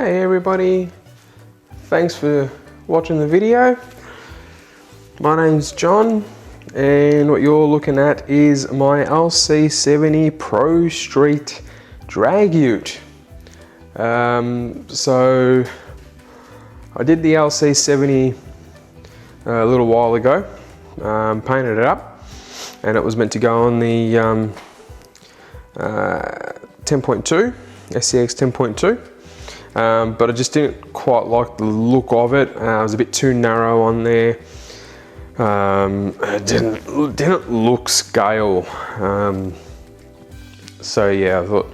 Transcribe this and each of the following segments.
Hey everybody, thanks for watching the video. My name's John and what you're looking at is my LC70 Pro Street drag ute. So I did the LC70 a little while ago, painted it up, and it was meant to go on the 10.2, SCX 10.2. But I just didn't quite like the look of it. It was a bit too narrow on there. It didn't look scale. So yeah, I thought,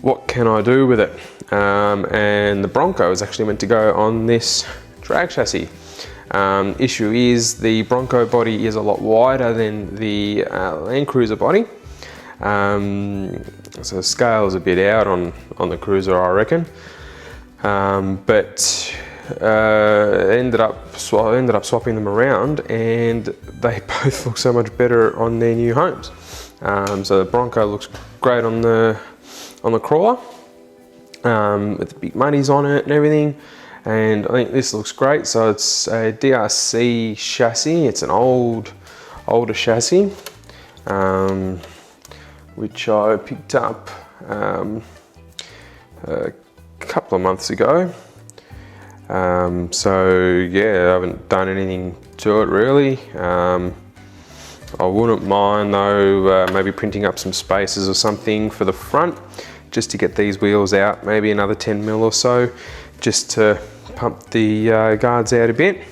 what can I do with it? And the Bronco is actually meant to go on this drag chassis. Issue is the Bronco body is a lot wider than the landcruiser body. So scale is a bit out on the cruiser, I reckon. But ended up swapping them around, and they both look so much better on their new homes. So the Bronco looks great on the crawler, with the big muddies on it and everything. And I think this looks great. So it's a DRC chassis. It's an older chassis, which I picked up a couple of months ago. So yeah, I haven't done anything to it really. I wouldn't mind though maybe printing up some spaces or something for the front, just to get these wheels out, maybe another 10 mil or so, just to pump the guards out a bit.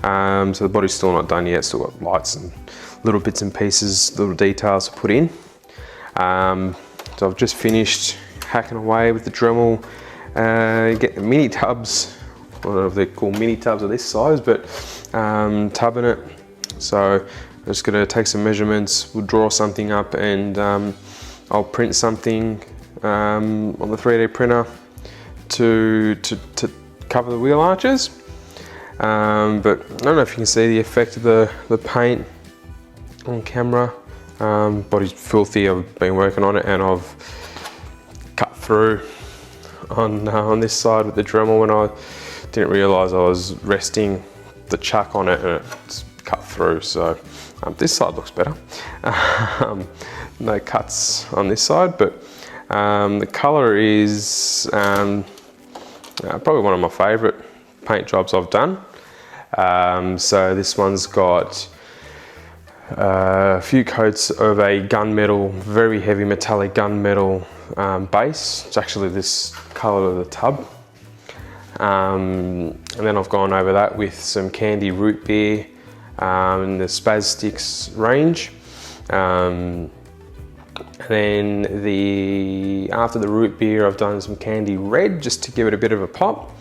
So the body's still not done yet, still got lights and little bits and pieces, little details to put in. So I've just finished hacking away with the Dremel, get the mini tubs. I don't know if they're called mini tubs of this size, but tubbing it. So I'm just gonna take some measurements, we'll draw something up, and I'll print something on the 3D printer to cover the wheel arches. But I don't know if you can see the effect of the paint on camera. Body's filthy. I've been working on it, and I've cut through on this side with the Dremel when I didn't realise I was resting the chuck on it, and it's cut through. So this side looks better. No cuts on this side, but the colour is probably one of my favourite paint jobs I've done. So this one's got a few coats of a gunmetal, very heavy metallic gunmetal base. It's actually this colour of the tub. And then I've gone over that with some candy root beer in the Spaz Sticks range. And then after the root beer, I've done some candy red just to give it a bit of a pop.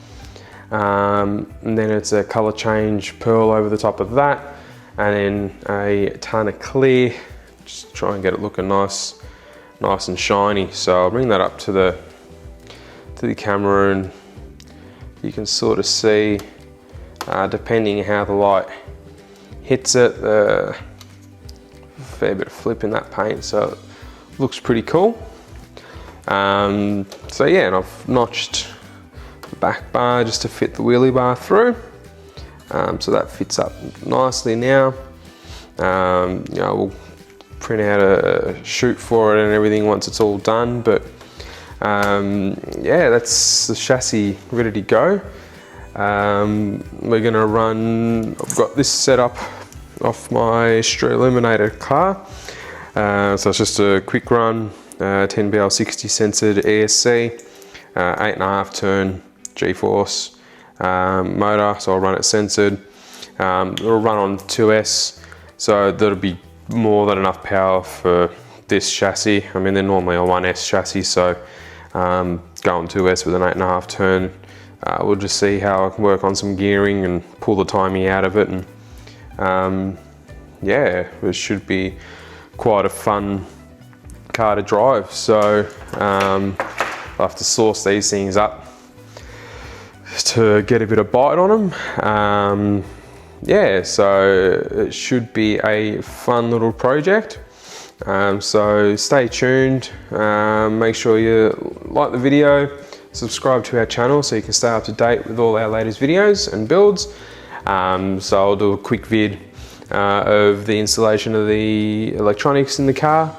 And then it's a colour change pearl over the top of that, and then a ton of clear, just try and get it looking nice and shiny. So I'll bring that up to the camera, and you can sort of see, depending how the light hits it, a fair bit of flip in that paint, so it looks pretty cool. So yeah, and I've notched the back bar just to fit the wheelie bar through. So that fits up nicely now. You know, we'll print out a chute for it and everything once it's all done, but yeah, that's the chassis ready to go. We're gonna run, I've got this set up off my Street Eliminator car. So it's just a quick run, 10BL60 censored ESC, 8.5 turn G-force motor, so I'll run it censored. It'll run on 2S, so that'll be more than enough power for this chassis. I mean, they're normally a 1S chassis, so go on 2S with an 8.5 turn. We'll just see how I can work on some gearing and pull the timing out of it, and yeah, it should be quite a fun car to drive. So I'll have to source these things up to get a bit of bite on them. Yeah, so it should be a fun little project. So stay tuned, make sure you like the video, subscribe to our channel so you can stay up to date with all our latest videos and builds. So I'll do a quick vid of the installation of the electronics in the car.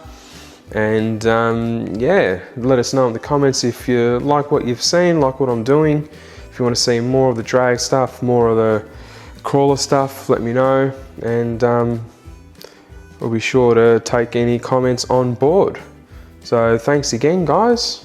And yeah, let us know in the comments if you like what you've seen, like what I'm doing. If you want to see more of the drag stuff, more of the crawler stuff, let me know. And we'll be sure to take any comments on board. So thanks again, guys.